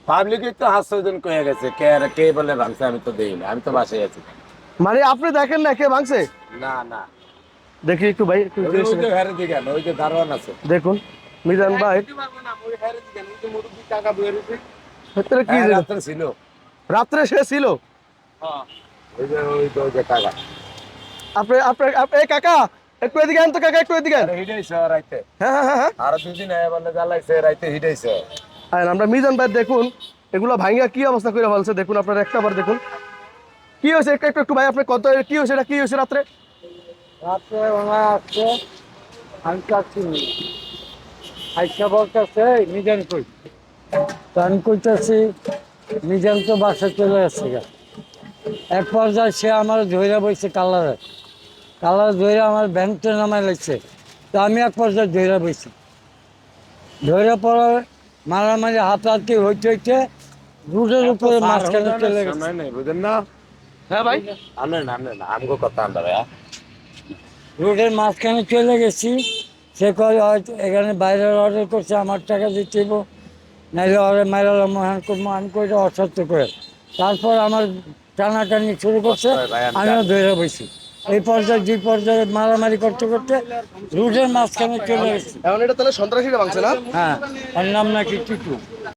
Public তো হাস্যজন কয়ে গেছে, কে আর কে বলে ভাঙছে, আমি তো দেই না, আমি তো বাসায় আছি। মানে আপনি দেখেন না কে ভাঙছে? না না, দেখি একটু ভাই, একটু ওই জিনিসটা ওই যে দেখুন। ঘরে দিকে ওই যে দারোয়ান আছে। দেখুন মিজান ভাই, দিতে পারবো না, ওই ঘরে দিকে ওই যে মুরব্বি টাকা বয়ে রয়েছে। ভেতরে কি হ্যাঁ ছিল? রাত্রে ছিল। রাত্রে সে ছিল? হ্যাঁ ওই যে টাকা। আপনি আপনার এই কাকা, একটু এদিকে আন তো কাকা, একটু এদিকে আন। আরে হিটাইছে রাইতে। হ্যাঁ হ্যাঁ হ্যাঁ হ্যাঁ। আর দুদিন আয়া বলে জ্বালাইছে, রাইতে হিটাইছে। আর আমরা মিজান ভাই দেখুন, এগুলো ভাঙ্গা কি অবস্থা করে ফেলছে দেখুন, আপনারা একটা বার দেখুন কি হয়েছে। একটু একটু একটু ভাই, আপনি কত কি হয়েছে, এটা কি হয়েছে রাত্রে? রাত্রে ওরা আসছে, আমি চাচ্ছি আইসা বলতেছে মিজান কই, তো আমি কইতেছি মিজান তো বাসা চলে আসছে গা। এক পর্যায়ে সে আমার ধৈরা বইছে কালারে, কালার ধৈরা আমার ব্যাংকটা নামায় লাগছে। তো আমি এক পর্যায়ে ধৈরা বইছি, ধৈরা পড়ার মারামারি হাতাহাতি হইতে হইতে রুটের উপরে মাঝখানে চলে গেছে। সময় নেই বুঝেন না। হ্যাঁ ভাই, আনেন আমগো কথা আমরা ভাইয়া। রোডের মাঝখানে চলে গেছি। সে কয় হয়তো এখানে বাইরের অর্ডার করছে, আমার টাকা দিতে হইব, নাইলে অর্ডার মাইরাল মহান করবো। আমি কইটা অসত্য করে তারপর আমার টানাটানি শুরু করছে। হয় ভাই, আমি আমিও জানি। ধরে বসি। এই পর্যায়ে দুই পর্যায়ে মারামারি করতে করতে রোডের মাঝখানে চলে গেছি। এখন এটা তাহলে সন্ত্রাসীরা ভাঙছে না? হ্যাঁ, ওর নাম নাকি টিটু।